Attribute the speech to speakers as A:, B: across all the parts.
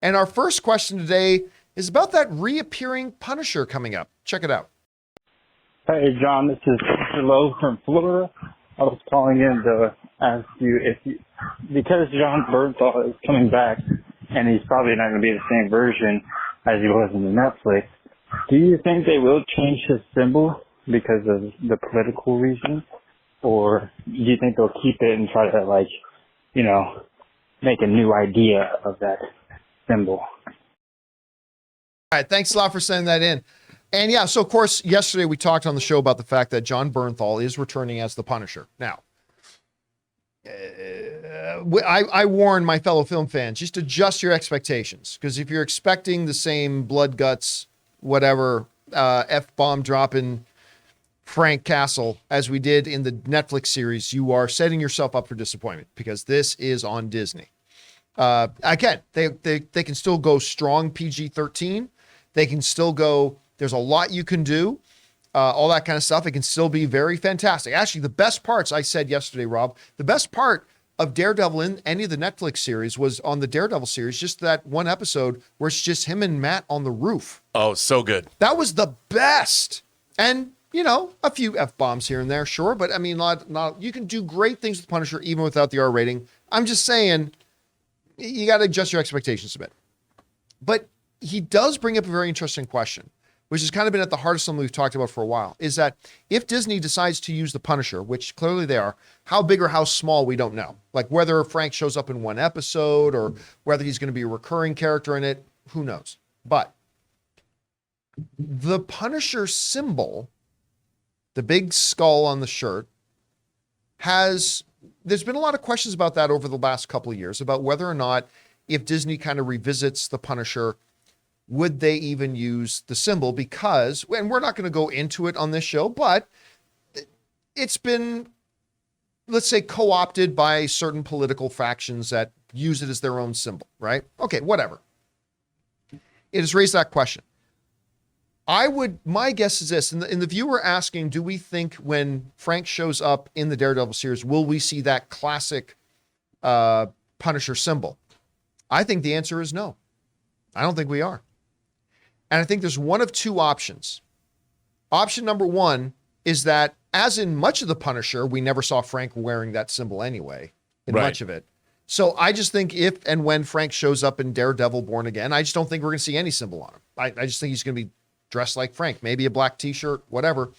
A: And our first question today is about that reappearing Punisher coming up. Check it out.
B: Hey, John, this is Mr. Lowe from Florida. I was calling in to ask you because Jon Bernthal is coming back, and he's probably not going to be the same version as he was in the Netflix, do you think they will change his symbol because of the political reasons? Or do you think they'll keep it and try to, make a new idea of that symbol?
A: All right, thanks a lot for sending that in. And yeah, so of course, yesterday we talked on the show about the fact that Jon Bernthal is returning as the Punisher. Now, I warn my fellow film fans, just adjust your expectations. Because if you're expecting the same blood, guts, whatever, F-bomb dropping Frank Castle as we did in the Netflix series, you are setting yourself up for disappointment because this is on Disney. Again, they can still go strong PG-13. They can still go, there's a lot you can do, all that kind of stuff. It can still be very fantastic. Actually, the best parts, I said yesterday, Rob, the best part of Daredevil in any of the Netflix series was on the Daredevil series, just that one episode where it's just him and Matt on the roof.
C: Oh, so good.
A: That was the best. And, a few F-bombs here and there, sure. But I mean, you can do great things with Punisher even without the R rating. I'm just saying, you got to adjust your expectations a bit. But he does bring up a very interesting question, which has kind of been at the heart of something we've talked about for a while, is that if Disney decides to use the Punisher, which clearly they are, how big or how small, we don't know. Like whether Frank shows up in one episode or whether he's going to be a recurring character in it, who knows? But the Punisher symbol, the big skull on the shirt, there's been a lot of questions about that over the last couple of years, about whether or not if Disney kind of revisits the Punisher, would they even use the symbol? Because, and we're not going to go into it on this show, but it's been, let's say, co-opted by certain political factions that use it as their own symbol, right? Okay, whatever. It has raised that question. My guess is this, and the viewer asking, do we think when Frank shows up in the Daredevil series, will we see that classic Punisher symbol? I think the answer is no. I don't think we are. And I think there's one of two options. Option number one is that, as in much of the Punisher, we never saw Frank wearing that symbol anyway, in much of it. So I just think if and when Frank shows up in Daredevil Born Again, I just don't think we're going to see any symbol on him. I just think he's going to be dressed like Frank, maybe a black t-shirt, whatever.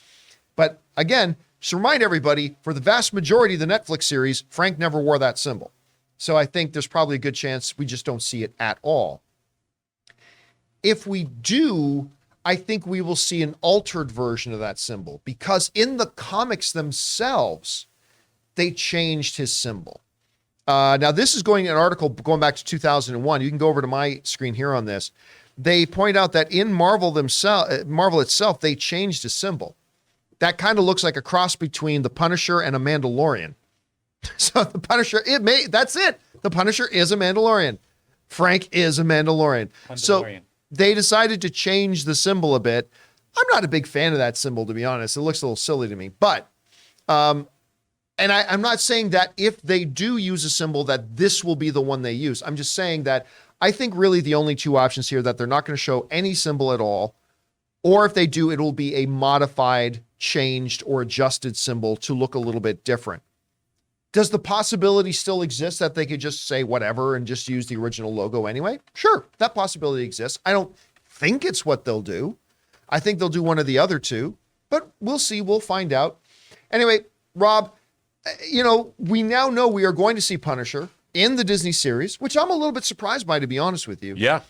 A: But again, just to remind everybody, for the vast majority of the Netflix series, Frank never wore that symbol. So I think there's probably a good chance we just don't see it at all. If we do, I think we will see an altered version of that symbol, because in the comics themselves, they changed his symbol. Now, this is an article going back to 2001. You can go over to my screen here on this. They point out that in Marvel itself, they changed his symbol. That kind of looks like a cross between the Punisher and a Mandalorian. So the Punisher, that's it. The Punisher is a Mandalorian. Frank is a Mandalorian. So they decided to change the symbol a bit. I'm not a big fan of that symbol, to be honest. It looks a little silly to me. But, and I'm not saying that if they do use a symbol that this will be the one they use. I'm just saying that I think really the only two options here, that they're not going to show any symbol at all, or if they do, it will be a modified, changed, or adjusted symbol to look a little bit different. Does the possibility still exist that they could just say whatever and just use the original logo anyway? Sure, that possibility exists. I don't think it's what they'll do. I think they'll do one of the other two, but we'll see. We'll find out. Anyway, Rob, we now know we are going to see Punisher in the Disney series, which I'm a little bit surprised by, to be honest with you.
C: Yeah.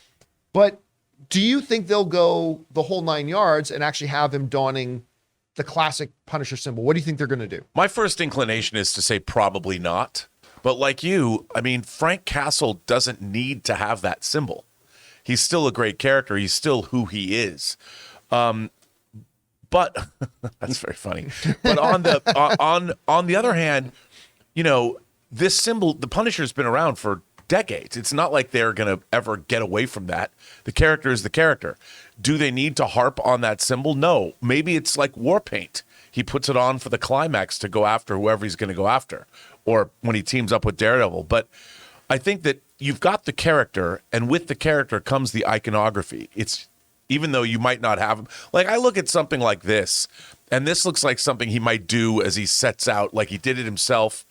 A: But do you think they'll go the whole 9 yards and actually have him donning the classic Punisher symbol? What do you think they're going to do?
C: My first inclination is to say probably not. But like you, I mean, Frank Castle doesn't need to have that symbol. He's still a great character. He's still who he is. But that's very funny. But on the other hand, this symbol, the Punisher's been around for decades. It's not like they're going to ever get away from that. The character is the character. Do they need to harp on that symbol? No. Maybe it's like war paint. He puts it on for the climax to go after whoever he's going to go after, or when he teams up with Daredevil. But I think that, you've got the character, and with the character comes the iconography. It's even though you might not have him. Like I look at something like this, and this looks like something he might do as he sets out, like he did it himself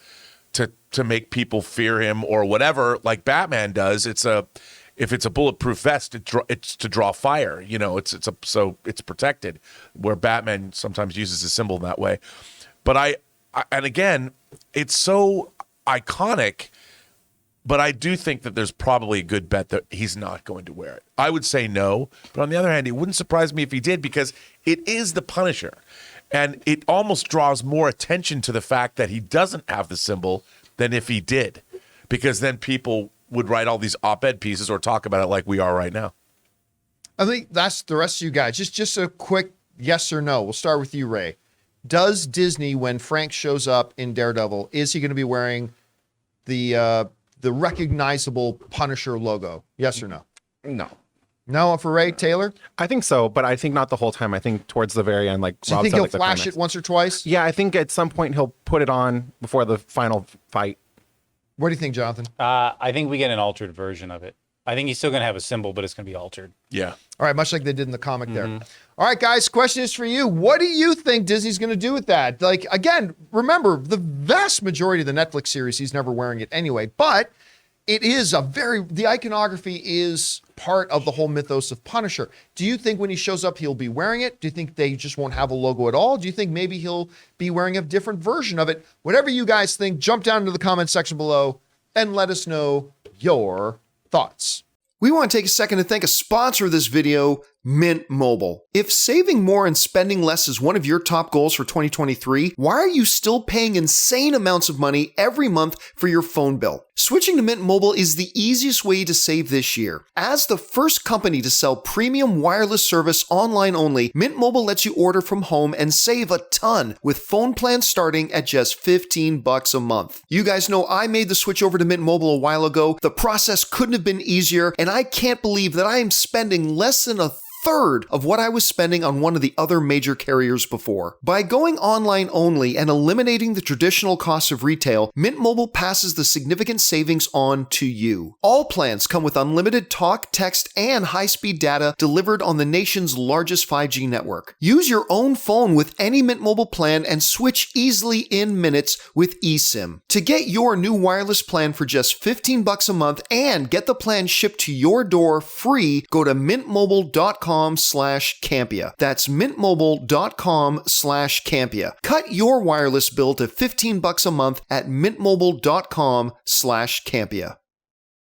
C: to make people fear him or whatever, like Batman does. If it's a bulletproof vest, it's to draw fire. You know, so it's protected. Where Batman sometimes uses a symbol in that way. But and again, it's so iconic. But I do think that there's probably a good bet that he's not going to wear it. I would say no. But on the other hand, it wouldn't surprise me if he did, because it is the Punisher. And it almost draws more attention to the fact that he doesn't have the symbol than if he did. Because then people would write all these op-ed pieces or talk about it like we are right now.
A: I think that's the rest of you guys. Just a quick yes or no. We'll start with you, Ray. Does Disney, when Frank shows up in Daredevil, is he going to be wearing the recognizable Punisher logo? Yes or no?
D: No.
A: No for Ray. Taylor?
D: I think so, but I think not the whole time. I think towards the very end, like
A: So you
D: Rob
A: think
D: said,
A: he'll
D: like the
A: flash
D: climax.
A: it once or twice?
D: Yeah, I think at some point he'll put it on before the final fight.
A: What do you think, Jonathan?
E: I think we get an altered version of it. I think he's still going to have a symbol, but it's going to be altered.
C: Yeah.
A: All right, much like they did in the comic there. All right, guys, question is for you. What do you think Disney's going to do with that? Like, again, remember, the vast majority of the Netflix series, he's never wearing it anyway, but it is the iconography is part of the whole mythos of Punisher. Do you think when he shows up, he'll be wearing it? Do you think they just won't have a logo at all? Do you think maybe he'll be wearing a different version of it? Whatever you guys think, jump down into the comment section below and let us know your thoughts. We want to take a second to thank a sponsor of this video, Mint Mobile. If saving more and spending less is one of your top goals for 2023, why are you still paying insane amounts of money every month for your phone bill? Switching to Mint Mobile is the easiest way to save this year. As the first company to sell premium wireless service online only, Mint Mobile lets you order from home and save a ton with phone plans starting at just $15 a month. You guys know I made the switch over to Mint Mobile a while ago. The process couldn't have been easier, and I can't believe that I am spending less than a third of what I was spending on one of the other major carriers before. By going online only and eliminating the traditional costs of retail, Mint Mobile passes the significant savings on to you. All plans come with unlimited talk, text, and high-speed data delivered on the nation's largest 5G network. Use your own phone with any Mint Mobile plan and switch easily in minutes with eSIM. To get your new wireless plan for just $15 a month and get the plan shipped to your door free, go to mintmobile.com/Campea. That's mintmobile.com/Campea. Cut your wireless bill to $15 a month at mintmobile.com/Campea.